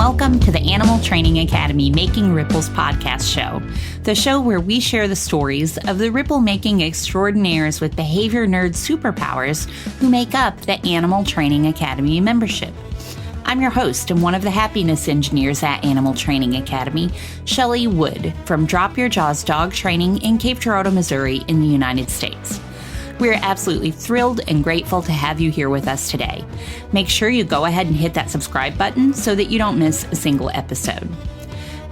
welcome to the Animal Training Academy Making Ripples podcast show, the show where we share the stories of the ripple-making extraordinaires with behavior nerd superpowers who make up the Animal Training Academy membership. I'm your host and one of the happiness engineers at Animal Training Academy, Shelley Wood from Drop Your Jaws Dog Training in Cape Girardeau, Missouri in the United States. We're absolutely thrilled and grateful to have you here with us today. Make sure you go ahead and hit that subscribe button so that you don't miss a single episode.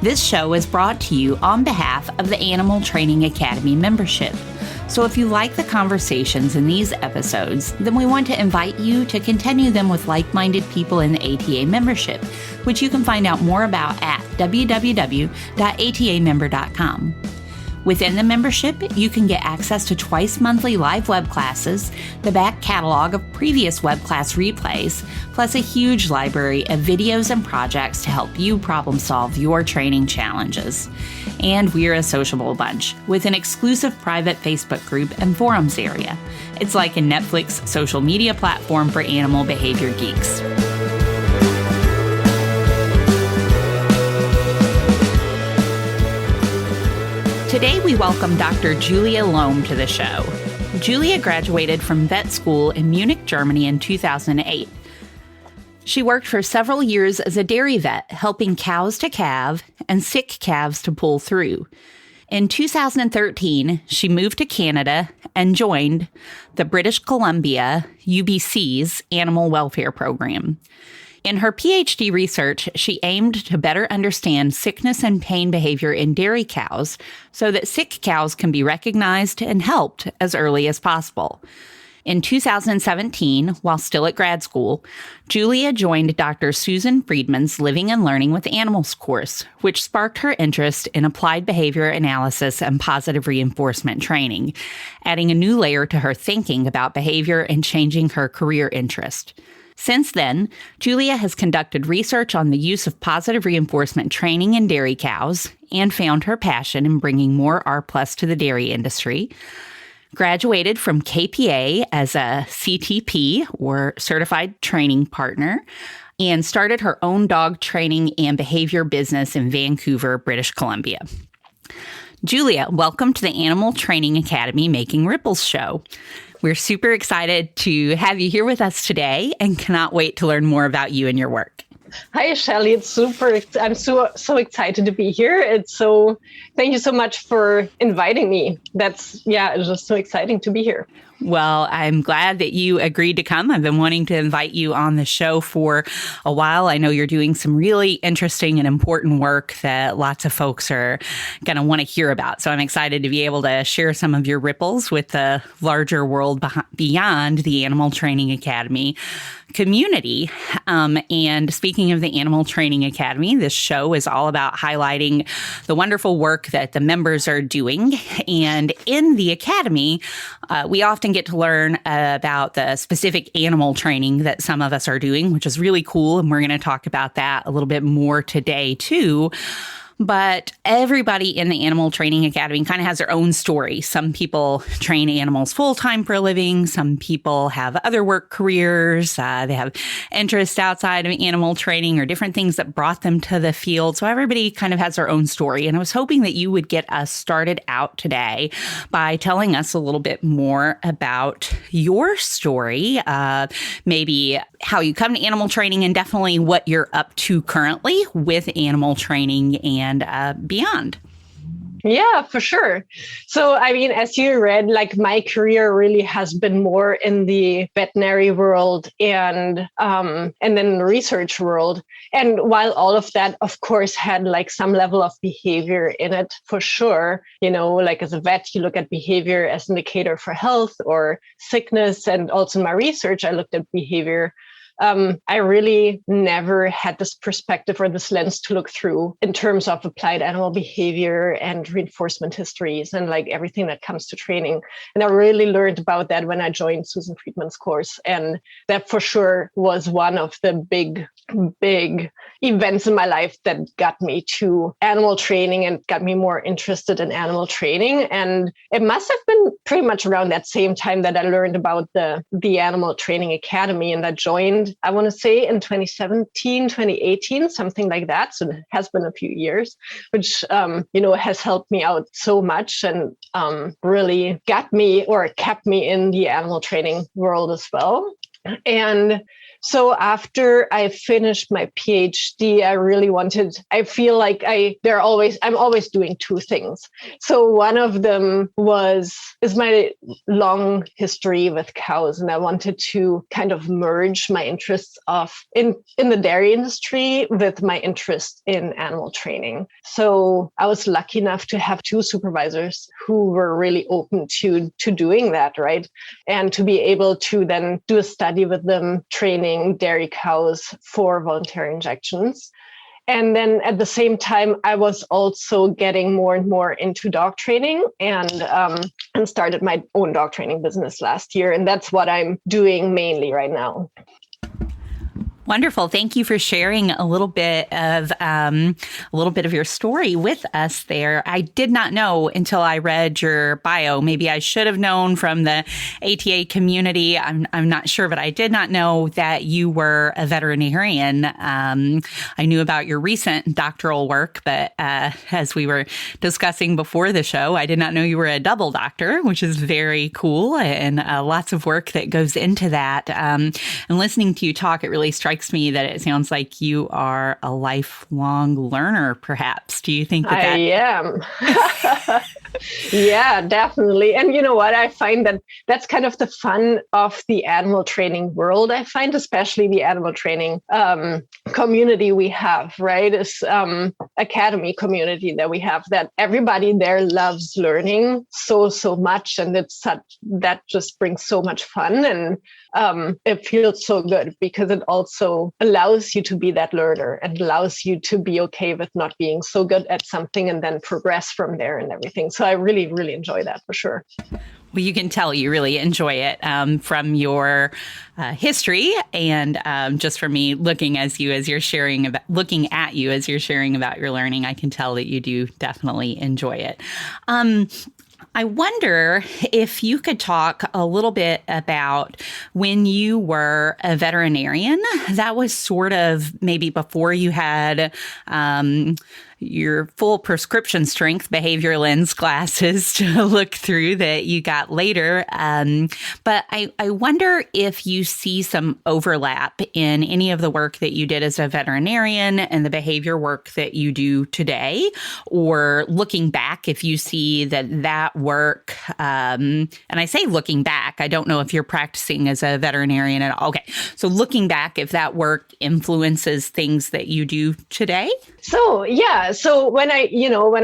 This show is brought to you on behalf of the Animal Training Academy membership. So if you like the conversations in these episodes, then we want to invite you to continue them with like-minded people in the ATA membership, which you can find out more about at www.atamember.com. Within the membership, you can get access to twice monthly live web classes, the back catalog of previous web class replays, plus a huge library of videos and projects to help you problem solve your training challenges. And we're a sociable bunch with an exclusive private Facebook group and forums area. It's like a Netflix social media platform for animal behavior geeks. Today, we welcome Dr. Julia Lomb to the show. Julia graduated from vet school in Munich, Germany in 2008. She worked for several years as a dairy vet, helping cows to calve and sick calves to pull through. In 2013, she moved to Canada and joined the British Columbia UBC's Animal Welfare Program. In her PhD research, she aimed to better understand sickness and pain behavior in dairy cows so that sick cows can be recognized and helped as early as possible. In 2017, while still at grad school, Julia joined Dr. Susan Friedman's Living and Learning with Animals course, which sparked her interest in applied behavior analysis and positive reinforcement training, adding a new layer to her thinking about behavior and changing her career interest. Since then, Julia has conducted research on the use of positive reinforcement training in dairy cows and found her passion in bringing more R+ to the dairy industry, graduated from KPA as a CTP, or Certified Training Partner, and started her own dog training and behavior business in Vancouver, British Columbia. Julia, welcome to the Animal Training Academy Making Ripples show. We're super excited to have you here with us today and cannot wait to learn more about you and your work. Hi, Shelley. I'm so excited to be here. Thank you so much for inviting me. It's just so exciting to be here. Well, I'm glad that you agreed to come. I've been wanting to invite you on the show for a while. I know you're doing some really interesting and important work that lots of folks are going to want to hear about. So I'm excited to be able to share some of your ripples with the larger world beyond the Animal Training Academy community. And speaking of the Animal Training Academy, this show is all about highlighting the wonderful work that the members are doing. And in the Academy, we often get to learn about the specific animal training that some of us are doing, which is really cool. And we're going to talk about that a little bit more today, too. But everybody in the Animal Training Academy kind of has their own story. Some people train animals full-time for a living. Some people have other work careers. They have interests outside of animal training or different things that brought them to the field. So everybody kind of has their own story. And I was hoping that you would get us started out today by telling us a little bit more about your story, maybe how you come to animal training and definitely what you're up to currently with animal training and beyond. Yeah, for sure. So, as you read, my career really has been more in the veterinary world and then research world. And while all of that, of course, had some level of behavior in it, for sure, as a vet, you look at behavior as an indicator for health or sickness. And also in my research, I looked at behavior. I really never had this perspective or this lens to look through in terms of applied animal behavior and reinforcement histories and everything that comes to training. And I really learned about that when I joined Susan Friedman's course. And that for sure was one of the big events in my life that got me to animal training and got me more interested in animal training. And it must have been pretty much around that same time that I learned about the Animal Training Academy, and I joined joined, I want to say in 2017, 2018, something like that. So it has been a few years, which, has helped me out so much and really got me or kept me in the animal training world as well. And so after I finished my PhD, I feel like I'm always doing two things. So one of them is my long history with cows. And I wanted to kind of merge my interests in the dairy industry with my interest in animal training. So I was lucky enough to have two supervisors who were really open to doing that, right? And to be able to then do a study with them, training dairy cows for voluntary injections. And then at the same time, I was also getting more and more into dog training and started my own dog training business last year. And that's what I'm doing mainly right now. Wonderful. Thank you for sharing a little bit of your story with us there. I did not know until I read your bio. Maybe I should have known from the ATA community. I'm not sure, but I did not know that you were a veterinarian. I knew about your recent doctoral work, but as we were discussing before the show, I did not know you were a double doctor, which is very cool, and lots of work that goes into that. And listening to you talk, it really strikes me that it sounds like you are a lifelong learner, perhaps. Do you think that I am? Yeah, definitely. And you know what? I find that's kind of the fun of the animal training world. I find especially the animal training community we have, right? This academy community that we have, that everybody there loves learning so much. And that just brings so much fun. And it feels so good because it also allows you to be that learner and allows you to be okay with not being so good at something and then progress from there and everything. So I really, really enjoy that for sure. Well, you can tell you really enjoy it from your history and just from me looking at you as you're sharing about your learning. I can tell that you do definitely enjoy it. I wonder if you could talk a little bit about when you were a veterinarian. That was sort of maybe before you had your full prescription strength behavior lens glasses to look through that you got later. But I wonder if you see some overlap in any of the work that you did as a veterinarian and the behavior work that you do today, or looking back, if you see that work, and I say looking back, I don't know if you're practicing as a veterinarian at all. Okay. So looking back, if that work influences things that you do today? So, yeah. So when I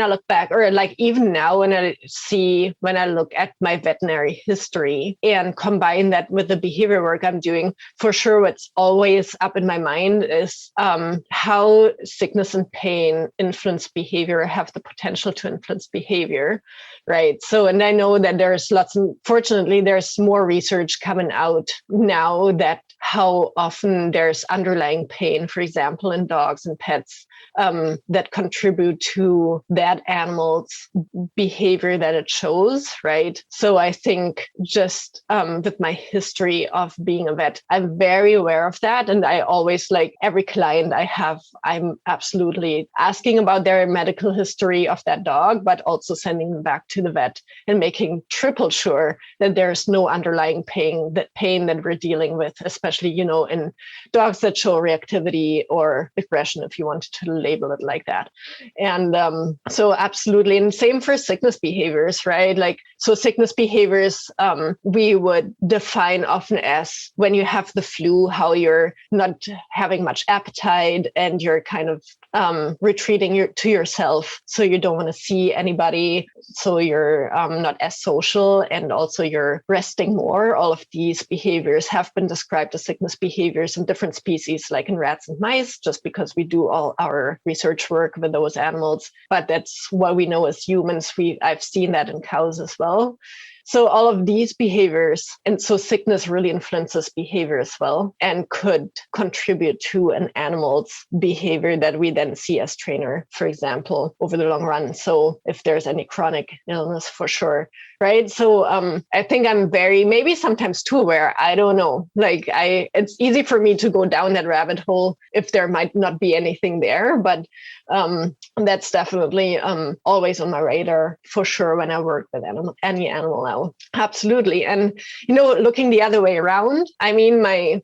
look back, or like even now when I look at my veterinary history and combine that with the behavior work I'm doing, for sure, what's always up in my mind is how sickness and pain influence behavior, have the potential to influence behavior, right? So, and I know that fortunately, there's more research coming out now that how often there's underlying pain, for example, in dogs and pets, that contribute to that animal's behavior that it shows, right? So I think just with my history of being a vet, I'm very aware of that. And I always, like every client I have, I'm absolutely asking about their medical history of that dog, but also sending them back to the vet and making triple sure that there's no underlying pain that we're dealing with, especially, in dogs that show reactivity or aggression, if you wanted to label it like that. And so absolutely. And same for sickness behaviors, right? So sickness behaviors, we would define often as when you have the flu, how you're not having much appetite and you're kind of retreating to yourself. So you don't want to see anybody. So you're not as social, and also you're resting more. All of these behaviors have been described as sickness behaviors in different species, like in rats and mice, just because we do all our research work with those animals. But that's what we know as humans. I've seen that in cows as well. So all of these behaviors, and so sickness really influences behavior as well, and could contribute to an animal's behavior that we then see as trainer, for example, over the long run. So if there's any chronic illness, for sure. Right. So I think I'm maybe sometimes too aware. I don't know. It's easy for me to go down that rabbit hole if there might not be anything there. But that's definitely always on my radar for sure when I work with any animal now. Absolutely. And, looking the other way around, I mean, my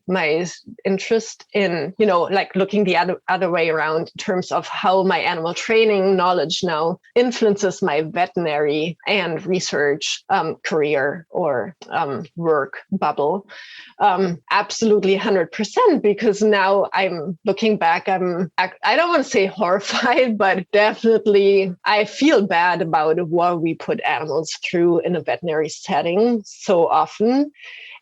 interest in, looking the other way around in terms of how my animal training knowledge now influences my veterinary and research career or work bubble. Absolutely 100%, because now I'm looking back, I don't want to say horrified, but definitely I feel bad about what we put animals through in a veterinary setting so often.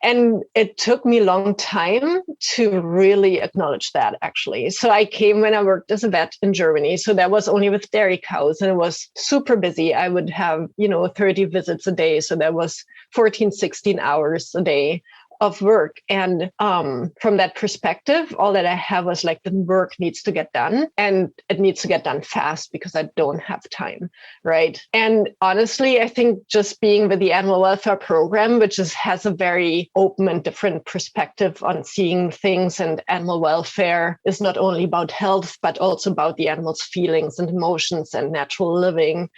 And it took me a long time to really acknowledge that, actually. So I came when I worked as a vet in Germany. So that was only with dairy cows, and it was super busy. I would have, 30 visits a day. So that was 14, 16 hours a day of work. And from that perspective, all that I have was the work needs to get done, and it needs to get done fast because I don't have time. Right. And honestly, I think just being with the animal welfare program, which has a very open and different perspective on seeing things, and animal welfare is not only about health, but also about the animal's feelings and emotions and natural living.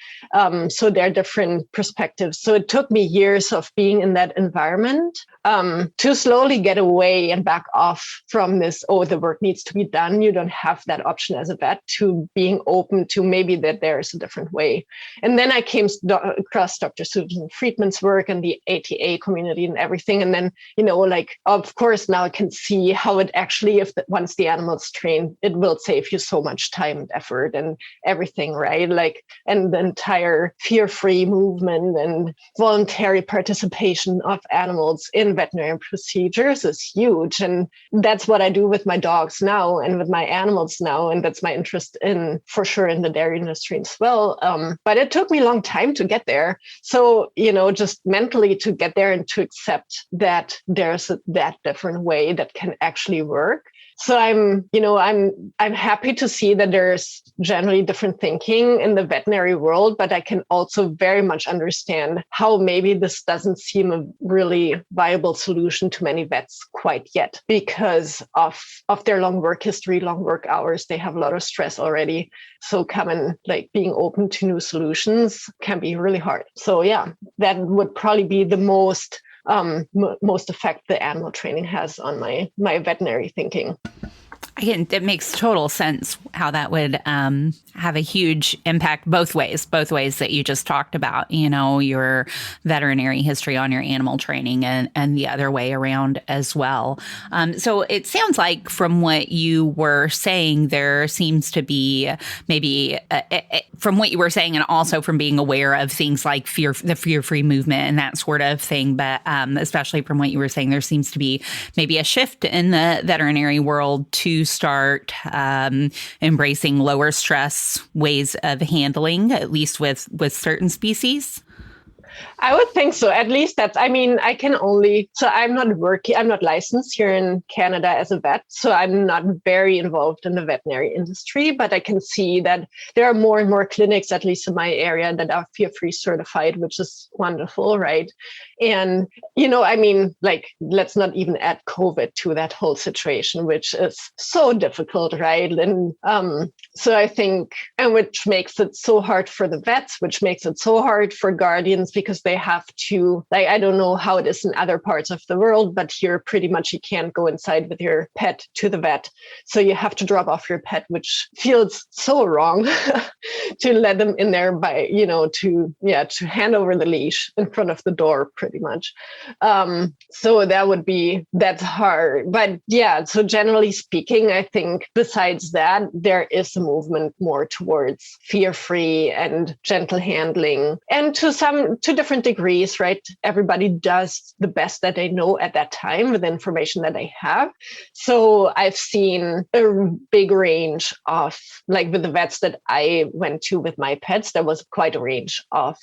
So there are different perspectives. So it took me years of being in that environment to slowly get away and back off from this, the work needs to be done. You don't have that option as a vet, to being open to maybe that there's a different way. And then I came across Dr. Susan Friedman's work and the ATA community and everything. And then, of course, now I can see how it actually, once the animal's trained, it will save you so much time and effort and everything, right? And the entire fear-free movement and voluntary participation of animals in veterinary procedures is huge. And that's what I do with my dogs now and with my animals now. And that's my interest in, for sure, in the dairy industry as well. But it took me a long time to get there. So, just mentally to get there and to accept that there's that different way that can actually work. So I'm happy to see that there's generally different thinking in the veterinary world, but I can also very much understand how maybe this doesn't seem a really viable solution to many vets quite yet because of their long work history, long work hours. They have a lot of stress already. So being open to new solutions can be really hard. So yeah, that would probably be the most effect the animal training has on my veterinary thinking. Again, it makes total sense how that would have a huge impact both ways that you just talked about, your veterinary history on your animal training and the other way around as well. So it sounds like from what you were saying, there seems to be maybe from what you were saying and also from being aware of things like the fear-free movement and that sort of thing. But especially from what you were saying, there seems to be maybe a shift in the veterinary world to start embracing lower stress ways of handling, at least with certain species. I would think so. At least I'm not licensed here in Canada as a vet, so I'm not very involved in the veterinary industry, but I can see that there are more and more clinics, at least in my area, that are fear-free certified, which is wonderful, right? And, let's not even add COVID to that whole situation, which is so difficult, right? And so I think, and which makes it so hard for the vets, which makes it so hard for guardians, because they have to, I don't know how it is in other parts of the world, but here pretty much you can't go inside with your pet to the vet. So you have to drop off your pet, which feels so wrong to let them in there by, to hand over the leash in front of the door pretty much. So that's hard. But yeah, so generally speaking, I think besides that, there is a movement more towards fear-free and gentle handling, and to different different degrees, right? Everybody does the best that they know at that time with the information that they have. So I've seen a big range of, like with the vets that I went to with my pets, there was quite a range of,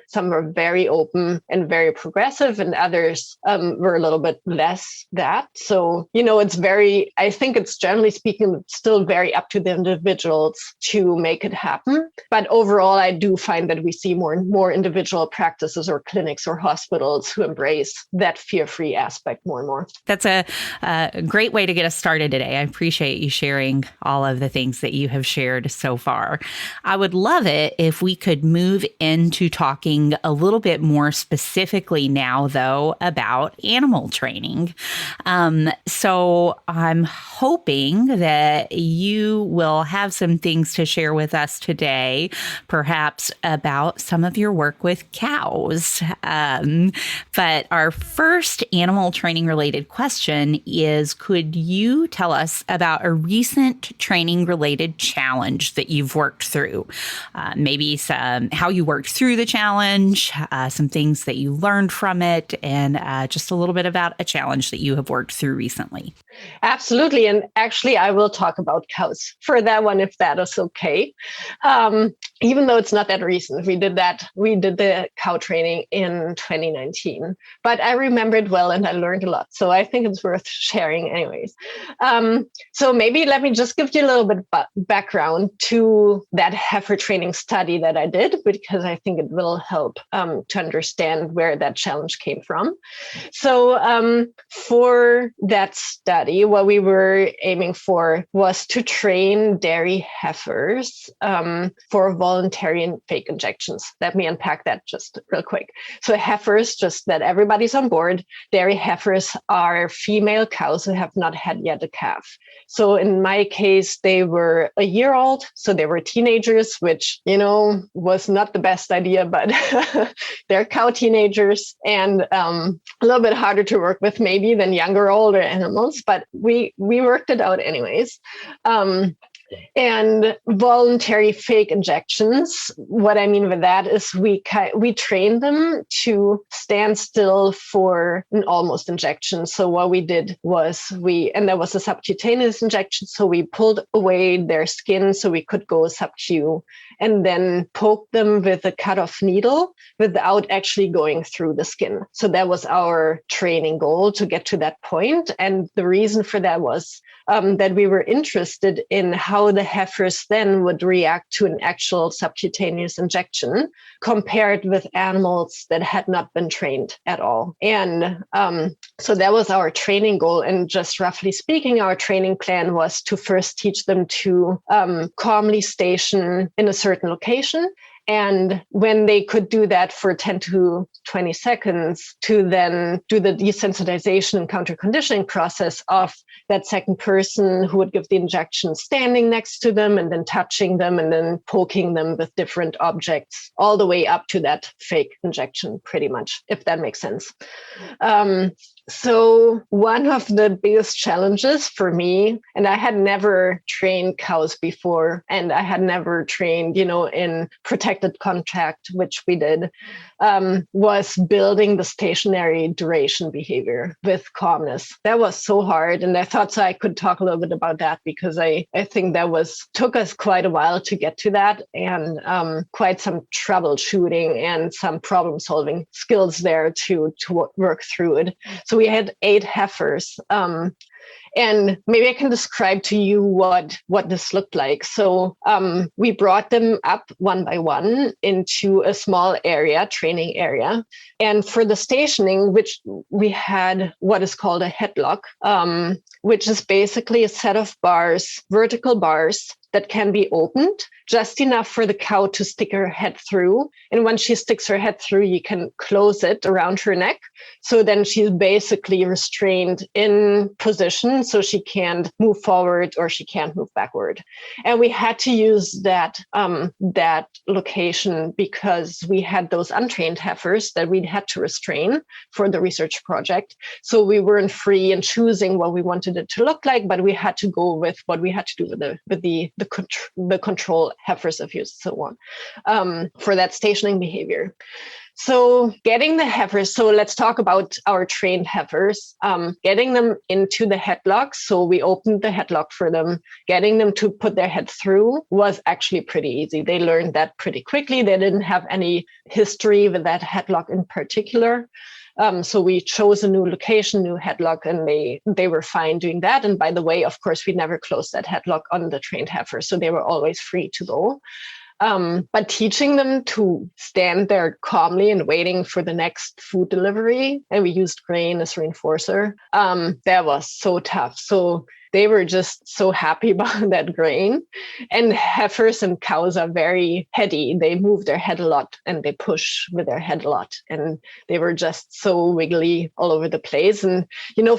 some were very open and very progressive, and others were a little bit less that. So, I think it's generally speaking, still very up to the individuals to make it happen. But overall, I do find that we see more and more individual practices or clinics or hospitals who embrace that fear-free aspect more and more. That's a great way to get us started today. I appreciate you sharing all of the things that you have shared so far. I would love it if we could move into talking a little bit more specifically now, though, about animal training. So I'm hoping that you will have some things to share with us today, perhaps about some of your work with cows. But our first animal training related question is, could you tell us about a recent training related challenge that you've worked through? Maybe how you worked through the challenge, some things that you learned from it, and just a little bit about a challenge that you have worked through recently. Absolutely. And actually, I will talk about cows for that one, if that is okay. Even though it's not that recent, we did the cow training in 2019, but I remember it well and I learned a lot. So I think it's worth sharing anyways. So maybe let me just give you a little bit background to that heifer training study that I did, because I think it will help to understand where that challenge came from. So for that study, what we were aiming for was to train dairy heifers for voluntary and fake injections. Let me unpack that just real quick. So heifers, just that everybody's on board, dairy heifers are female cows who have not had yet a calf. So in my case, they were a year old. So they were teenagers, which, was not the best idea, but they're cow teenagers and a little bit harder to work with maybe than younger, older animals, but we worked it out anyways. And voluntary fake injections, what I mean with that is we trained them to stand still for an almost injection. So what we did was and there was a subcutaneous injection, so we pulled away their skin so we could go subcu and then poke them with a cut-off needle without actually going through the skin. So that was our training goal, to get to that point. And the reason for that was that we were interested in how the heifers then would react to an actual subcutaneous injection compared with animals that had not been trained at all. And so that was our training goal. And just roughly speaking, our training plan was to first teach them to calmly station in a certain location. And when they could do that for 10 to 20 seconds, to then do the desensitization and counter conditioning process of that second person who would give the injection standing next to them and then touching them and then poking them with different objects all the way up to that fake injection, pretty much, if that makes sense. So one of the biggest challenges for me, and I had never trained cows before, and I had never trained, in protected contact, which we did, was building the stationary duration behavior with calmness. That was so hard. And I thought I could talk a little bit about that, because I think that took us quite a while to get to that, and quite some troubleshooting and some problem solving skills there to work through it. So we had 8 heifers. And maybe I can describe to you what this looked like. So we brought them up one by one into a small area, training area. And for the stationing, which we had what is called a headlock, which is basically a set of bars, vertical bars, that can be opened just enough for the cow to stick her head through. And when she sticks her head through, you can close it around her neck. So then she's basically restrained in position, so she can't move forward or she can't move backward. And we had to use that location because we had those untrained heifers that we had to restrain for the research project. So we weren't free in choosing what we wanted it to look like, but we had to go with what we had to do with the control heifers, if you so want, for that stationing behavior. So getting the heifers, so let's talk about our trained heifers, getting them into the headlock. So we opened the headlock for them, getting them to put their head through was actually pretty easy. They learned that pretty quickly. They didn't have any history with that headlock in particular. So we chose a new location, new headlock, and they were fine doing that. And by the way, of course, we never closed that headlock on the trained heifer. So they were always free to go. But teaching them to stand there calmly and waiting for the next food delivery, and we used grain as reinforcer, that was so tough. So they were just so happy about that grain. And heifers and cows are very heady. They move their head a lot and they push with their head a lot. And they were just so wiggly all over the place. And,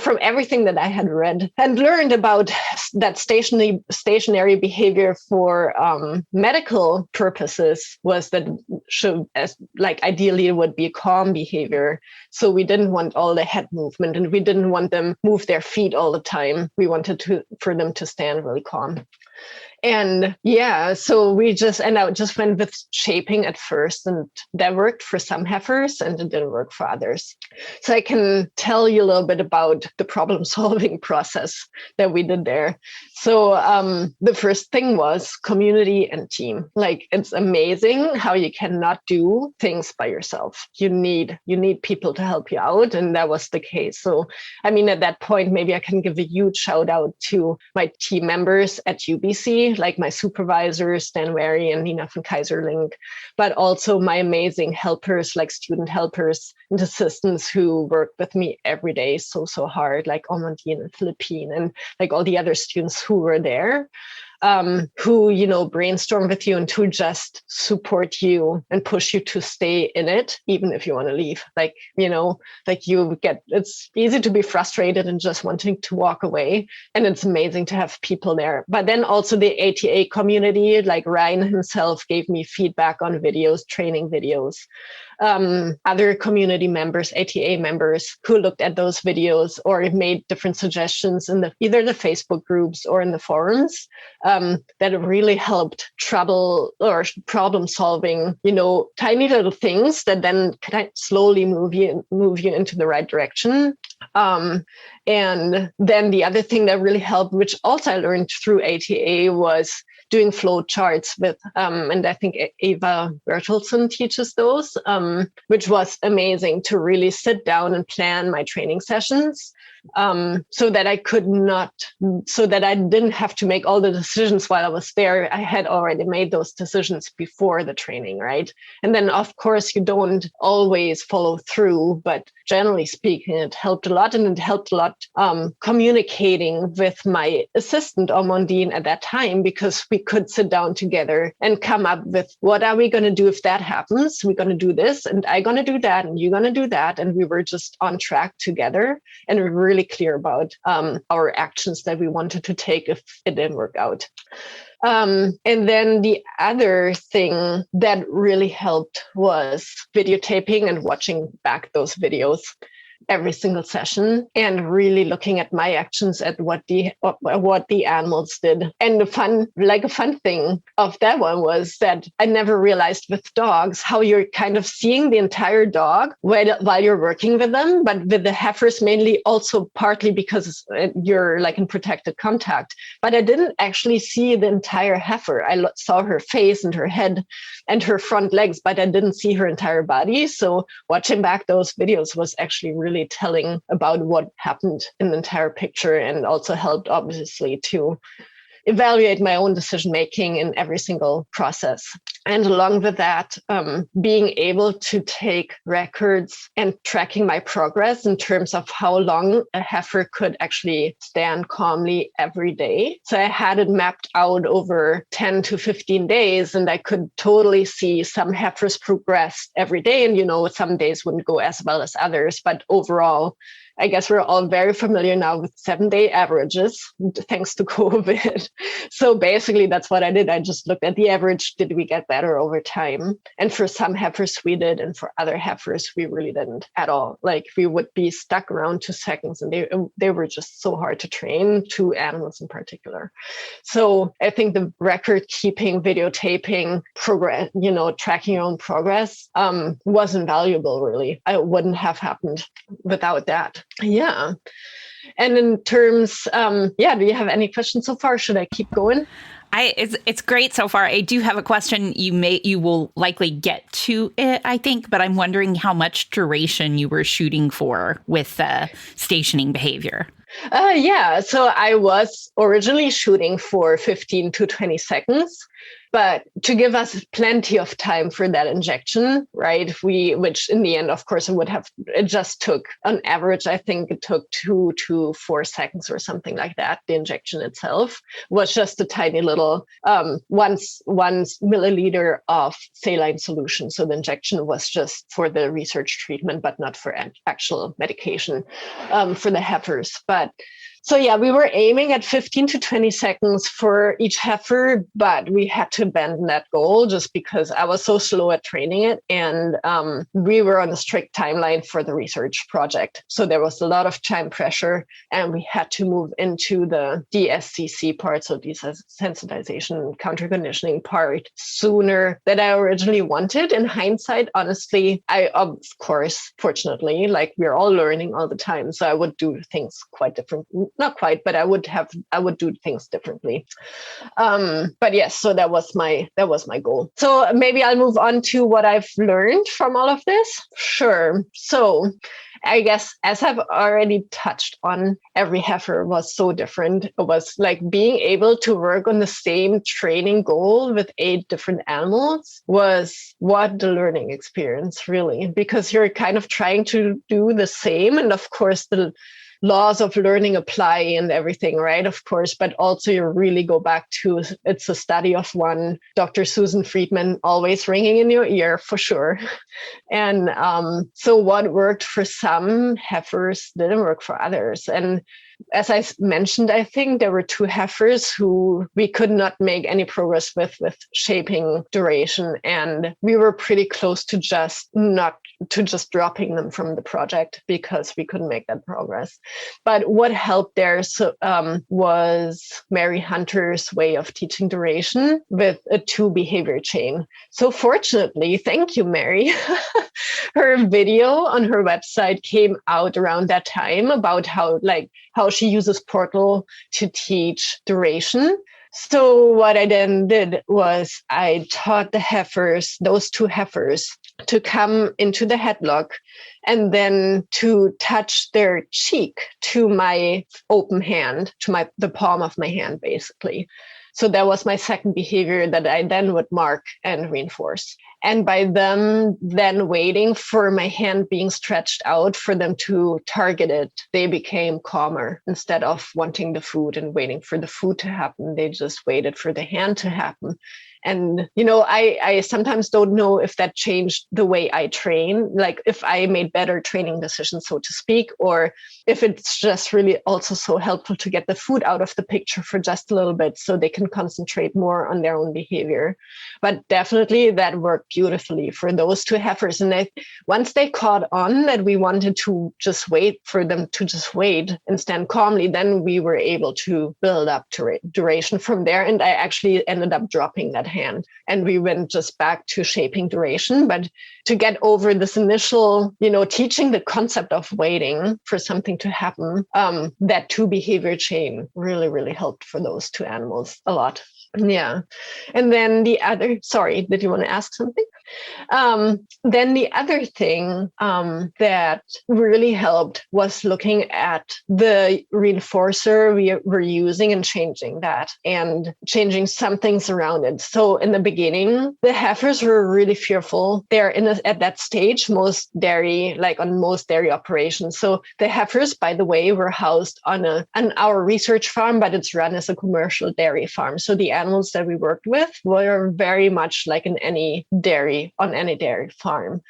from everything that I had read and learned about that stationary behavior for medical purposes was that ideally it would be calm behavior. So we didn't want all the head movement and we didn't want them move their feet all the time. We wanted for them to stand really calm. And so I just went with shaping at first, and that worked for some heifers and it didn't work for others. So I can tell you a little bit about the problem solving process that we did there. So the first thing was community and team. Like, it's amazing how you cannot do things by yourself. You need people to help you out. And that was the case. So, at that point, maybe I can give a huge shout out to my team members at UBC, like my supervisors, Dan Wary and Nina von Kaiserling, but also my amazing helpers, like student helpers and assistants who work with me every day so hard, like Amandine and Philippine and like all the other students who were there. Who, brainstorm with you and to just support you and push you to stay in it, even if you want to leave. It's easy to be frustrated and just wanting to walk away. And it's amazing to have people there. But then also the ATA community, like Ryan himself gave me feedback on videos, training videos. Other community members, ATA members who looked at those videos or made different suggestions in either the Facebook groups or in the forums, that really helped problem solving, tiny little things that then kind of slowly move you into the right direction. And then the other thing that really helped, which also I learned through ATA, was doing flow charts with, and I think Eva Bertelsen teaches those, which was amazing to really sit down and plan my training sessions. So that I didn't have to make all the decisions while I was there. I had already made those decisions before the training, right? And then, of course, you don't always follow through, but generally speaking, it helped a lot. And it helped a lot communicating with my assistant, Amandine, at that time, because we could sit down together and come up with, what are we going to do if that happens? We're going to do this, and I'm going to do that, and you're going to do that. And we were just on track together and really clear about our actions that we wanted to take if it didn't work out. And then the other thing that really helped was videotaping and watching back those videos every single session and really looking at my actions at what the animals did. And a fun thing of that one was that I never realized with dogs how you're kind of seeing the entire dog while you're working with them, but with the heifers mainly also partly because you're like in protected contact. But I didn't actually see the entire heifer. I saw her face and her head and her front legs, but I didn't see her entire body. So watching back those videos was actually really telling about what happened in the entire picture, and also helped obviously to evaluate my own decision making in every single process. And along with that, being able to take records and tracking my progress in terms of how long a heifer could actually stand calmly every day. So I had it mapped out over 10 to 15 days, and I could totally see some heifers progress every day. And, some days wouldn't go as well as others, but overall, I guess we're all very familiar now with 7-day averages, thanks to COVID. So basically, that's what I did. I just looked at the average. Did we get better over time? And for some heifers, we did. And for other heifers, we really didn't at all. Like we would be stuck around 2 seconds, and they were just so hard to train, 2 animals in particular. So I think the record keeping, videotaping, progress, tracking your own progress was invaluable, really. It wouldn't have happened without that. Yeah. And in terms, do you have any questions so far? Should I keep going? It's great so far. I do have a question. You will likely get to it, I think, but I'm wondering how much duration you were shooting for with stationing behavior. So I was originally shooting for 15 to 20 seconds. But to give us plenty of time for that injection, right? Which in the end, of course, it just took, on average, I think it took 2 to 4 seconds or something like that. The injection itself was just a tiny little 1 milliliter of saline solution. So the injection was just for the research treatment, but not for actual medication for the heifers. So we were aiming at 15 to 20 seconds for each heifer, but we had to abandon that goal just because I was so slow at training it. And we were on a strict timeline for the research project. So there was a lot of time pressure, and we had to move into the DSCC part, so desensitization counter-conditioning part, sooner than I originally wanted. In hindsight, honestly, I, of course, fortunately, like we're all learning all the time. So I would do things quite different. Not quite, but I would do things differently. But yes, so that was my goal. So maybe I'll move on to what I've learned from all of this. Sure. So I guess, as I've already touched on, every heifer was so different. It was like being able to work on the same training goal with 8 different animals was what the learning experience, really, because you're kind of trying to do the same. And of course, the laws of learning apply and everything, right? Of course, but also you really go back to, it's a study of one, Dr. Susan Friedman, always ringing in your ear for sure. And so what worked for some heifers didn't work for others. And as I mentioned, I think there were 2 heifers who we could not make any progress with shaping duration. And we were pretty close to just dropping them from the project because we couldn't make that progress. But what helped there was Mary Hunter's way of teaching duration with a 2 behavior chain. So fortunately, thank you, Mary. Her video on her website came out around that time about how she uses Portal to teach duration. So what I then did was I taught the heifers, those 2 heifers, to come into the headlock and then to touch their cheek to my open hand, to the palm of my hand, basically. So that was my second behavior that I then would mark and reinforce. And by them then waiting for my hand being stretched out for them to target it, they became calmer. Instead of wanting the food and waiting for the food to happen, they just waited for the hand to happen. And, I sometimes don't know if that changed the way I train, like if I made better training decisions, so to speak, or if it's just really also so helpful to get the food out of the picture for just a little bit so they can concentrate more on their own behavior. But definitely that worked beautifully for those 2 heifers. And once they caught on that we wanted to just wait for them to just wait and stand calmly, then we were able to build up duration from there. And I actually ended up dropping that hand. And we went just back to shaping duration. But to get over this initial, teaching the concept of waiting for something to happen, that 2 behavior chain really, really helped for those 2 animals a lot. Yeah. And then sorry, did you want to ask something? Then the other thing that really helped was looking at the reinforcer we were using and changing that and changing some things around it. So in the beginning, the heifers were really fearful. They're at that stage, most dairy operations. So the heifers, by the way, were housed on our research farm, but it's run as a commercial dairy farm. So the animals that we worked with were very much like in any dairy day on any dairy farm.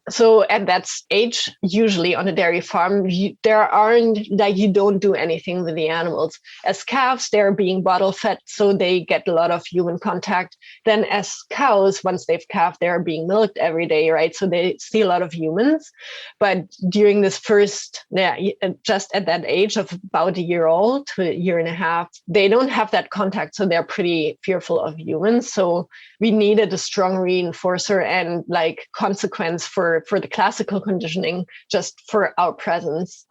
So at that age, usually on a dairy farm, you don't do anything with the animals. As calves, they're being bottle fed, so they get a lot of human contact. Then as cows, once they've calved, they're being milked every day, right? So they see a lot of humans. But during this first, just at that age of about a year old to a year and a half, they don't have that contact. So they're pretty fearful of humans. So we needed a strong reinforcer and like consequence for the classical conditioning, just for our presence,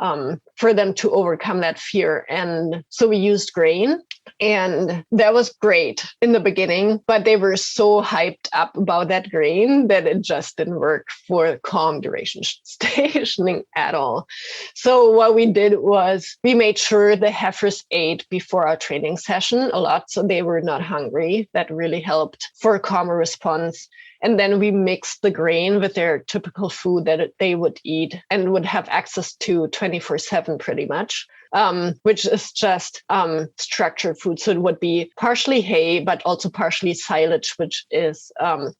for them to overcome that fear. And so we used grain, and that was great in the beginning, but they were so hyped up about that grain that it just didn't work for calm duration stationing at all. So what we did was we made sure the heifers ate before our training session a lot, so they were not hungry. That really helped for a calmer response. And then we mixed the grain with their typical food that they would eat and would have access to 24/7 pretty much, which is just structured food. So it would be partially hay, but also partially silage, which is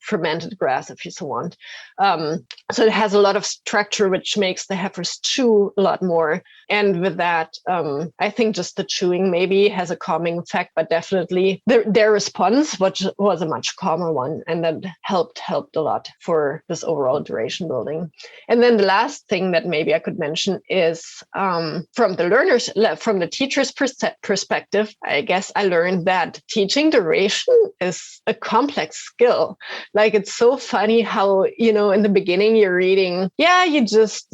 fermented grass, if you so want. So it has a lot of structure, which makes the heifers chew a lot more. And with that, I think just the chewing maybe has a calming effect, but definitely their response was a much calmer one. And that helped a lot for this overall duration building. And then the last thing that maybe I could mention is from the teacher's perspective, I guess I learned that teaching duration is a complex skill. Like, it's so funny how, in the beginning you're reading, you just,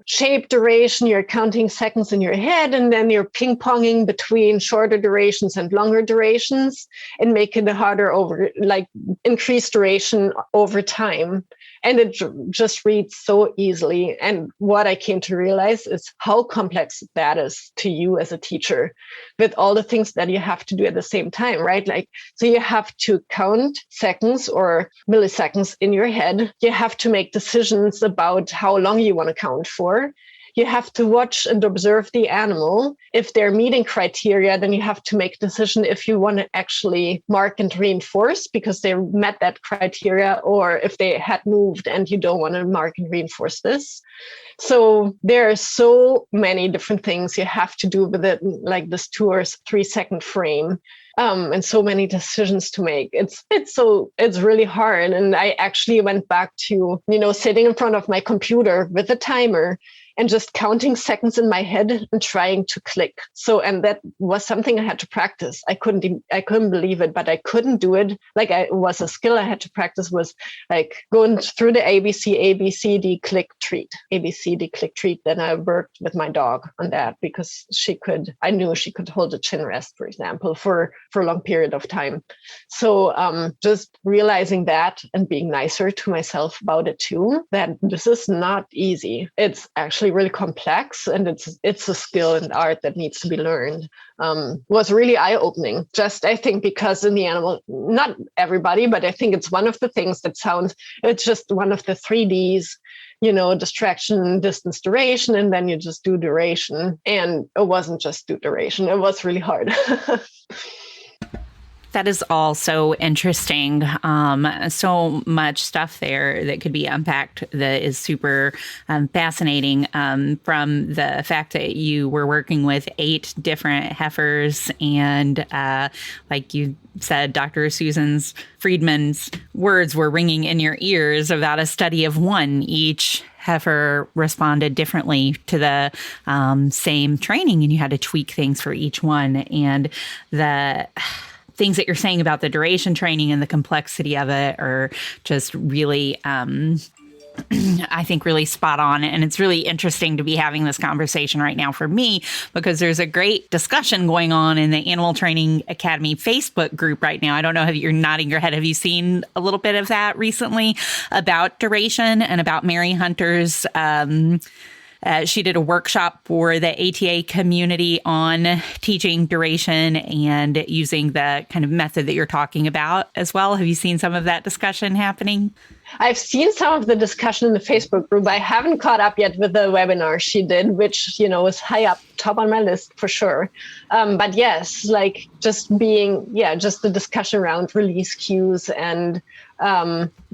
shape duration, you're counting seconds in your head, and then you're ping-ponging between shorter durations and longer durations and making it harder increase duration over time. And it just reads so easily. And what I came to realize is how complex that is to you as a teacher, with all the things that you have to do at the same time, right? So you have to count seconds or milliseconds in your head. You have to make decisions about how long you want to count for. You have to watch and observe the animal. If they're meeting criteria, then you have to make a decision if you want to actually mark and reinforce because they met that criteria, or if they had moved and you don't want to mark and reinforce this. So there are so many different things you have to do with it, like this 2 or 3 second frame. And so many decisions to make. It's really hard. And I actually went back to, sitting in front of my computer with a timer and just counting seconds in my head and trying to click. And that was something I had to practice. I couldn't believe it, but I couldn't do it. It was a skill I had to practice, was like going through the ABCD click treat, ABCD click treat. Then I worked with my dog on that because I knew she could hold a chin rest, for example, for a long period of time. So just realizing that and being nicer to myself about it too, that this is not easy. It's actually really complex, and it's a skill and art that needs to be learned. Was really eye-opening. Just, I think, because in the animal, not everybody, but I think it's one of the things it's just one of the 3Ds, distraction, distance, duration, and then you just do duration. And it wasn't just do duration. It was really hard. That is all so interesting. So much stuff there that could be unpacked that is super fascinating, from the fact that you were working with 8 different heifers and like you said, Dr. Susan Friedman's words were ringing in your ears about a study of one. Each heifer responded differently to the same training, and you had to tweak things for each one. And the things that you're saying about the duration training and the complexity of it are just really, I think, really spot on. And it's really interesting to be having this conversation right now for me, because there's a great discussion going on in the Animal Training Academy Facebook group right now. I don't know if you're nodding your head. Have you seen a little bit of that recently about duration and about Mary Hunter's she did a workshop for the ATA community on teaching duration and using the kind of method that you're talking about as well. Have you seen some of that discussion happening? I've seen some of the discussion in the Facebook group. I haven't caught up yet with the webinar she did, which, is high up top on my list for sure. But yes, like just just the discussion around release cues and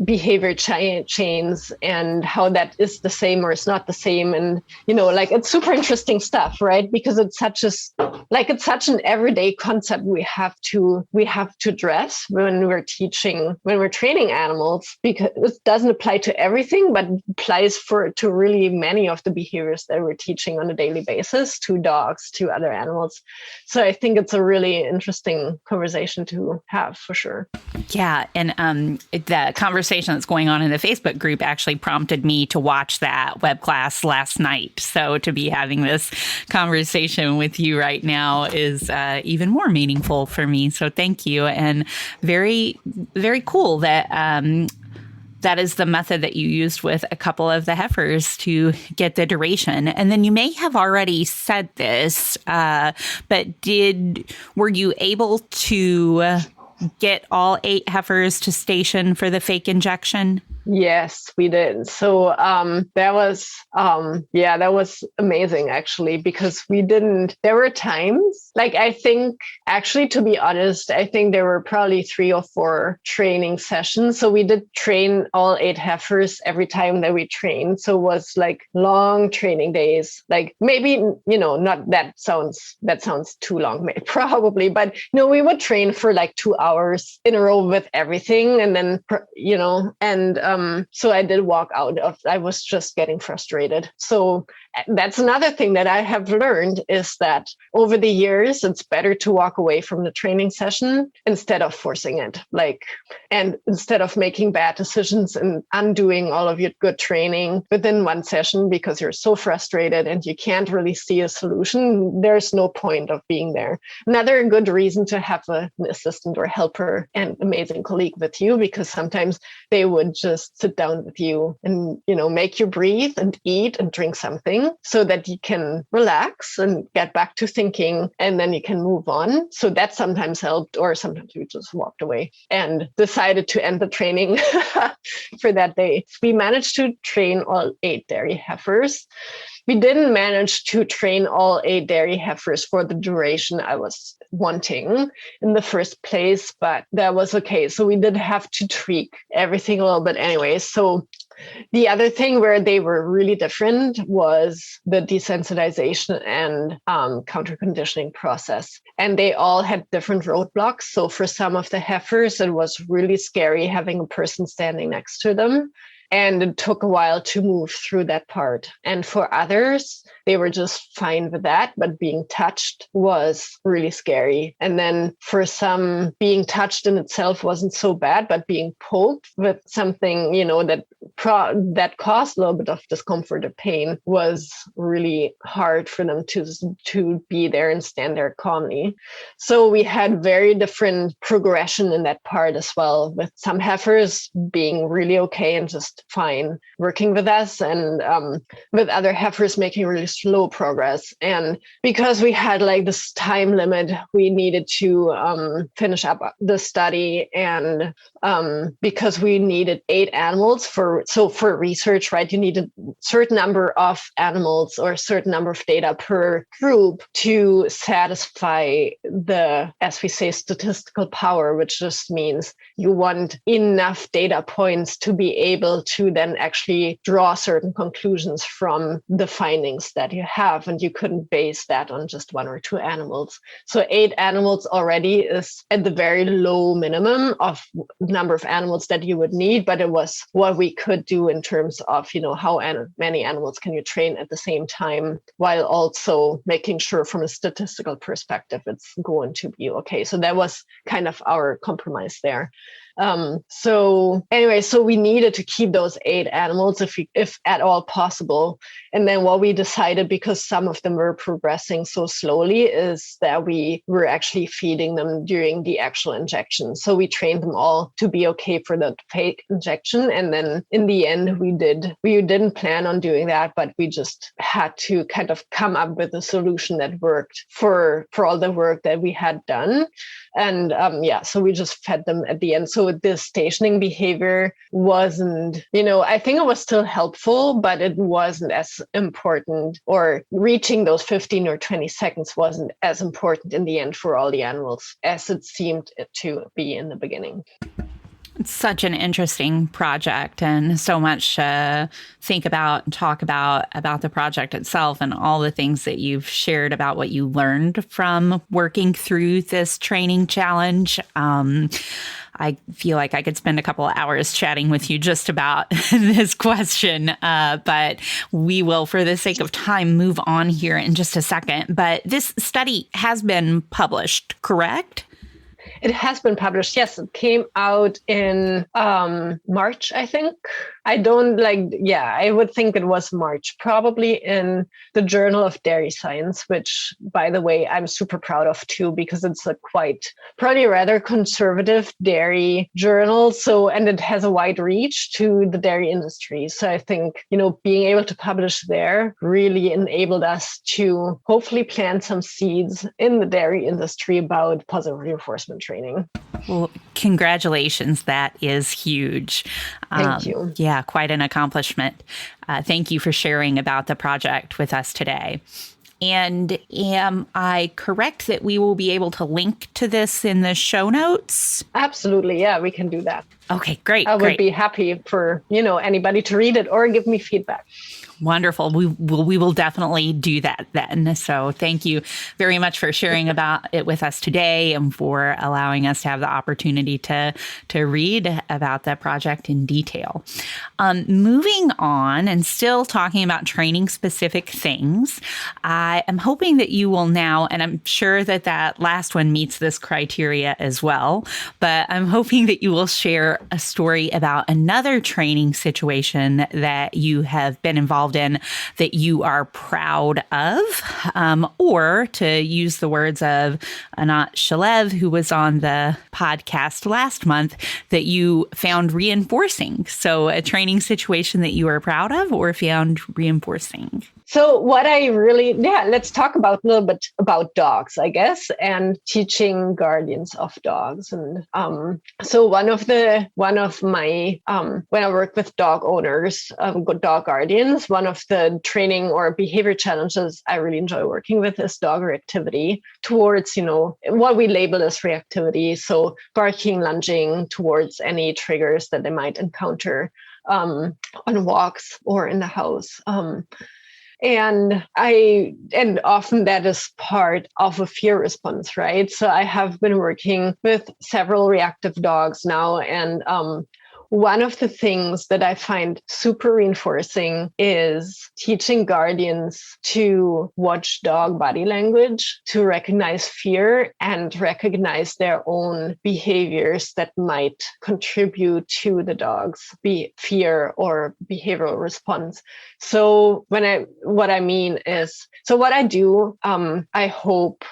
behavior chains and how that is the same or it's not the same. And, like it's super interesting stuff, right? Because it's such an everyday concept we have to address when we're training animals, because it doesn't apply to everything, but applies to really many of the behaviors that we're teaching on a daily basis to dogs, to other animals. So I think it's a really interesting conversation to have for sure. Yeah. And the conversation that's going on in the Facebook group actually prompted me to watch that web class last night. So to be having this conversation with you right now is even more meaningful for me. So thank you. And very, very cool that that is the method that you used with a couple of the heifers to get the duration. And then you may have already said this, but were you able to get all 8 heifers to station for the fake injection? Yes, we did. So that was amazing, actually, because there were times, like, I think, actually, to be honest, I think there were probably 3 or 4 training sessions. So we did train all 8 heifers every time that we trained. So it was like long training days, like maybe, not that sounds too long, maybe, probably, but, we would train for like 2 hours in a row with everything. And then, so I did walk out I was just getting frustrated. So that's another thing that I have learned is that over the years, it's better to walk away from the training session instead of forcing it, and instead of making bad decisions and undoing all of your good training within one session because you're so frustrated and you can't really see a solution. There's no point of being there. Another good reason to have an assistant or helper and amazing colleague with you, because sometimes they would just sit down with you and, make you breathe and eat and drink something so that you can relax and get back to thinking, and then you can move on. So that sometimes helped, or sometimes we just walked away and decided to end the training for that day. We managed to train all 8 dairy heifers. We didn't manage to train all 8 dairy heifers for the duration I was wanting in the first place, but that was okay. So we did have to tweak everything a little bit anyway. So the other thing where they were really different was the desensitization and counter-conditioning process. And they all had different roadblocks. So for some of the heifers, it was really scary having a person standing next to them. And it took a while to move through that part. And for others, they were just fine with that, but being touched was really scary. And then for some, being touched in itself wasn't so bad, but being poked with something, that caused a little bit of discomfort or pain was really hard for them to be there and stand there calmly. So we had very different progression in that part as well, with some heifers being really okay and just fine working with us, and with other heifers making really slow progress. And because we had like this time limit, we needed to finish up the study, and because we needed 8 animals for research, right? You need a certain number of animals or a certain number of data per group to satisfy the, as we say, statistical power, which just means you want enough data points to be able to then actually draw certain conclusions from the findings that you have. And you couldn't base that on just 1 or 2 animals. So 8 animals already is at the very low minimum of number of animals that you would need, but it was what we could do in terms of, how many animals can you train at the same time, while also making sure from a statistical perspective it's going to be okay. So that was kind of our compromise there. So we needed to keep those 8 animals if at all possible. And then what we decided, because some of them were progressing so slowly, is that we were actually feeding them during the actual injection. So we trained them all to be okay for the fake injection. And then in the end, we didn't plan on doing that, but we just had to kind of come up with a solution that worked for all the work that we had done. And so we just fed them at the end. So So the stationing behavior wasn't, I think it was still helpful, but it wasn't as important, or reaching those 15 or 20 seconds wasn't as important in the end for all the animals as it seemed to be in the beginning. It's such an interesting project, and so much to think about and talk about the project itself and all the things that you've shared about what you learned from working through this training challenge. I feel like I could spend a couple of hours chatting with you just about this question, but we will, for the sake of time, move on here in just a second. But this study has been published, correct? It has been published. Yes, it came out in March, I think. I would think it was March, probably in the Journal of Dairy Science, which, by the way, I'm super proud of too, because it's a probably rather conservative dairy journal. And it has a wide reach to the dairy industry. So I think, being able to publish there really enabled us to hopefully plant some seeds in the dairy industry about positive reinforcement training. Well, congratulations. That is huge. Thank you. Yeah, quite an accomplishment. Thank you for sharing about the project with us today. And am I correct that we will be able to link to this in the show notes? Absolutely. Yeah, we can do that. Okay, great. I would be happy for, anybody to read it or give me feedback. Wonderful. We will definitely do that then. So thank you very much for sharing about it with us today and for allowing us to have the opportunity to read about that project in detail. Moving on and still talking about training specific things, I am hoping that you will now, and I'm sure that last one meets this criteria as well, but I'm hoping that you will share a story about another training situation that you have been involved in that you are proud of, or to use the words of Anat Shalev, who was on the podcast last month, that you found reinforcing. So a training situation that you are proud of or found reinforcing. So let's talk about a little bit about dogs, I guess, and teaching guardians of dogs. And so one of my when I work with dog owners, dog guardians, one of the training or behavior challenges I really enjoy working with is dog reactivity towards, what we label as reactivity. So barking, lunging towards any triggers that they might encounter on walks or in the house. And often that is part of a fear response, right? So I have been working with several reactive dogs now, and one of the things that I find super reinforcing is teaching guardians to watch dog body language, to recognize fear and recognize their own behaviors that might contribute to the dog's fear or behavioral response. So what I do, I hope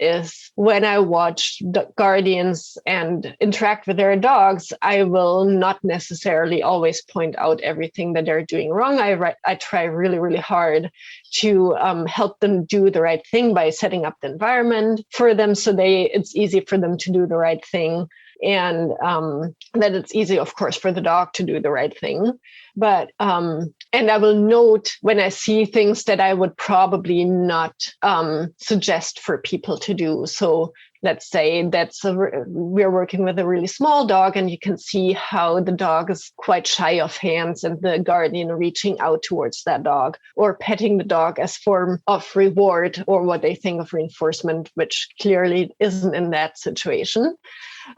is when I watch guardians and interact with their dogs, I will not necessarily always point out everything that they're doing wrong. I try really, really hard to help them do the right thing by setting up the environment for them so it's easy for them to do the right thing. And that it's easy, of course, for the dog to do the right thing. But, and I will note when I see things that I would probably not suggest for people to do. So let's say we're working with a really small dog, and you can see how the dog is quite shy of hands and the guardian reaching out towards that dog or petting the dog as form of reward or what they think of reinforcement, which clearly isn't in that situation.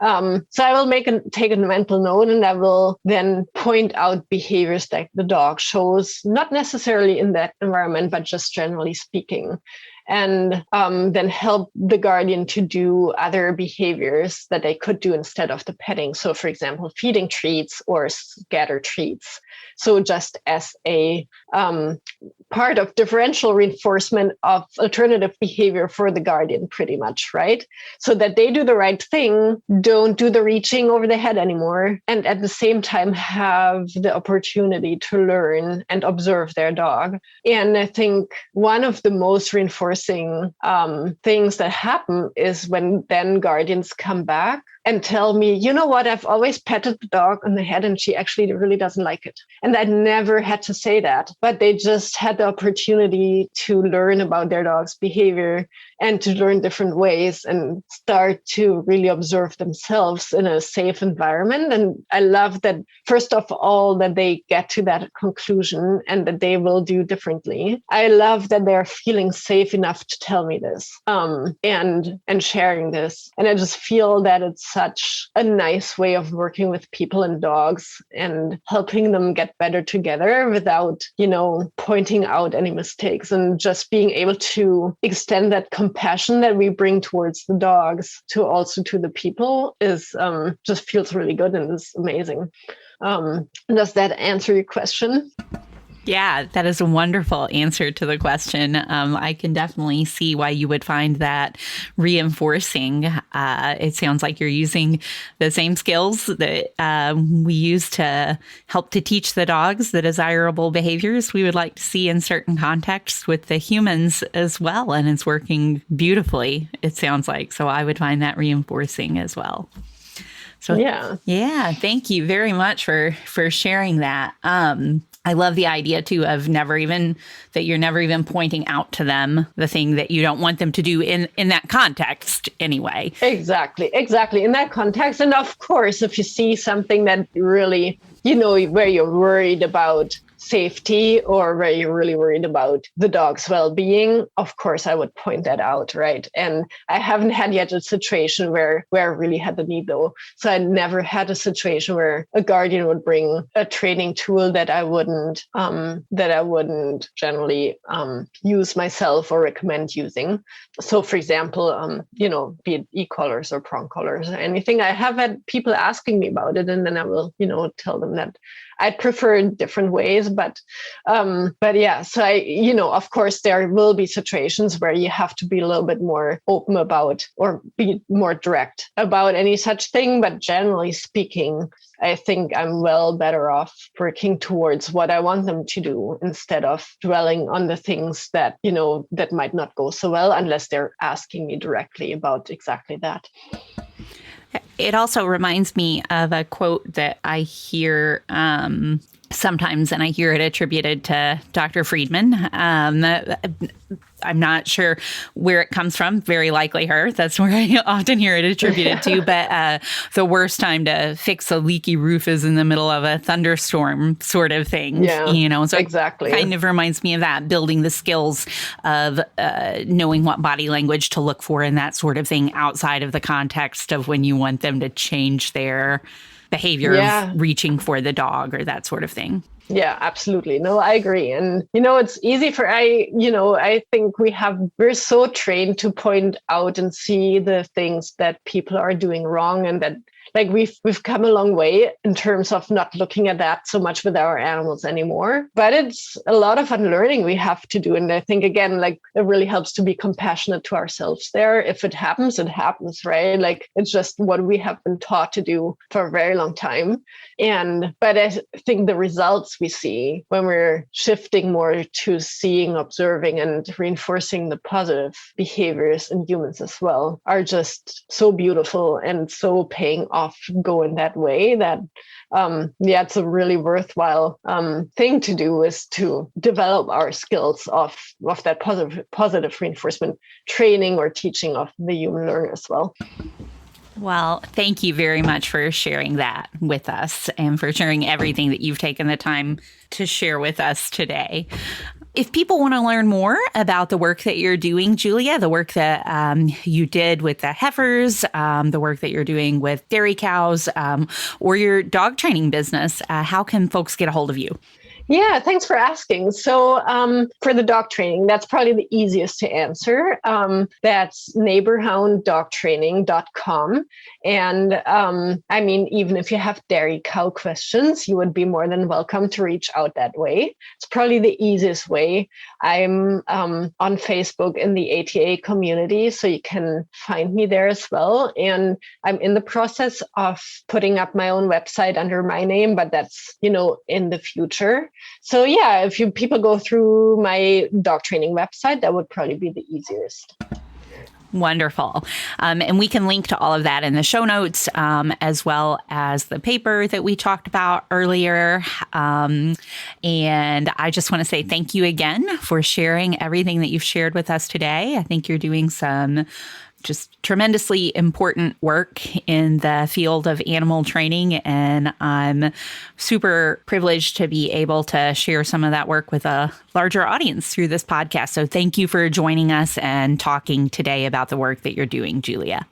So I will take a mental note, and I will then point out behaviors that the dog shows, not necessarily in that environment, but just generally speaking. And then help the guardian to do other behaviors that they could do instead of the petting. So, for example, feeding treats or scatter treats. So just as a part of differential reinforcement of alternative behavior for the guardian, pretty much, right? So that they do the right thing, don't do the reaching over the head anymore, and at the same time have the opportunity to learn and observe their dog. And I think one of the most reinforcing things that happen is when then guardians come back and tell me, you know what, I've always petted the dog on the head and she actually really doesn't like it. And I never had to say that, but they just had the opportunity to learn about their dog's behavior and to learn different ways and start to really observe themselves in a safe environment. And I love that, first of all, that they get to that conclusion and that they will do differently. I love that they're feeling safe enough to tell me this, and sharing this. And I just feel that it's such a nice way of working with people and dogs and helping them get better together without, pointing out any mistakes, and just being able to extend that compassion that we bring towards the dogs to the people is just feels really good and is amazing. Does that answer your question? Yeah, that is a wonderful answer to the question. I can definitely see why you would find that reinforcing. It sounds like you're using the same skills that we use to help to teach the dogs the desirable behaviors we would like to see in certain contexts with the humans as well. And it's working beautifully, it sounds like. So I would find that reinforcing as well. So yeah, thank you very much for sharing that. I love the idea too of that you're never even pointing out to them the thing that you don't want them to do in that context anyway. Exactly. In that context. And of course, if you see something that really, where you're worried about safety or where you're really worried about the dog's well-being, of course, I would point that out, right? And I haven't had yet a situation where I really had the need though. So I never had a situation where a guardian would bring a training tool that I wouldn't generally use myself or recommend using. So for example, be it e-collars or prong collars or anything, I have had people asking me about it, and then I will, tell them that I'd prefer different ways, but yeah. So of course, there will be situations where you have to be a little bit more open about or be more direct about any such thing. But generally speaking, I think I'm well better off working towards what I want them to do instead of dwelling on the things that, that might not go so well unless they're asking me directly about exactly that. It also reminds me of a quote that I hear sometimes, and I hear it attributed to Dr. Friedman. I'm not sure where it comes from. Very likely her. That's where I often hear it attributed to. But the worst time to fix a leaky roof is in the middle of a thunderstorm, sort of thing. Yeah, so exactly. It kind of reminds me of that, building the skills of knowing what body language to look for and that sort of thing outside of the context of when you want them to change their behavior of reaching for the dog or that sort of thing. Yeah, absolutely. No, I agree. And, it's easy I think we're so trained to point out and see the things that people are doing wrong, and that we've come a long way in terms of not looking at that so much with our animals anymore. But it's a lot of unlearning we have to do. And I think, again, it really helps to be compassionate to ourselves there. If it happens, right? It's just what we have been taught to do for a very long time. But I think the results we see when we're shifting more to seeing, observing, and reinforcing the positive behaviors in humans as well are just so beautiful and so paying off go in that way that it's a really worthwhile thing to do, is to develop our skills of that positive reinforcement training or teaching of the human learner as well. Well, thank you very much for sharing that with us and for sharing everything that you've taken the time to share with us today. If people want to learn more about the work that you're doing, Julia, the work that you did with the heifers, the work that you're doing with dairy cows, or your dog training business, how can folks get a hold of you? Yeah, thanks for asking. So for the dog training, that's probably the easiest to answer. That's neighborhounddogtraining.com. And even if you have dairy cow questions, you would be more than welcome to reach out that way. It's probably the easiest way. I'm on Facebook in the ATA community, so you can find me there as well. And I'm in the process of putting up my own website under my name, but that's, in the future. So yeah, if people go through my dog training website, that would probably be the easiest. Wonderful. And we can link to all of that in the show notes, as well as the paper that we talked about earlier. And I just want to say thank you again for sharing everything that you've shared with us today. I think you're doing some just tremendously important work in the field of animal training. And I'm super privileged to be able to share some of that work with a larger audience through this podcast. So thank you for joining us and talking today about the work that you're doing, Julia.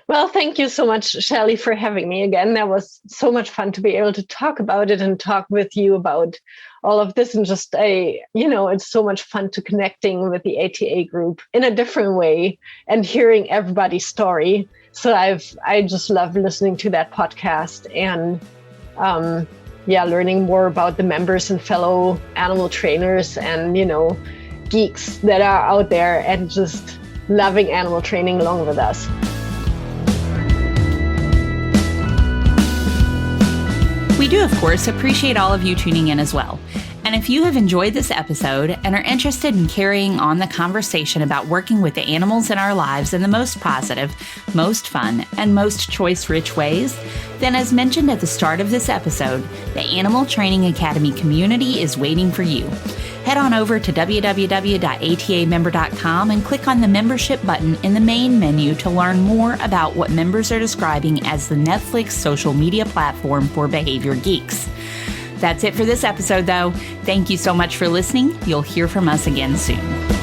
Well, thank you so much, Shelley, for having me again. That was so much fun to be able to talk about it and talk with you about all of this. And just, it's so much fun to connecting with the ATA group in a different way and hearing everybody's story. So I just love listening to that podcast and, learning more about the members and fellow animal trainers and, geeks that are out there and just loving animal training along with us. We do, of course, appreciate all of you tuning in as well. And if you have enjoyed this episode and are interested in carrying on the conversation about working with the animals in our lives in the most positive, most fun, and most choice-rich ways, then as mentioned at the start of this episode, the Animal Training Academy community is waiting for you. Head on over to www.atamember.com and click on the membership button in the main menu to learn more about what members are describing as the Netflix social media platform for behavior geeks. That's it for this episode, though. Thank you so much for listening. You'll hear from us again soon.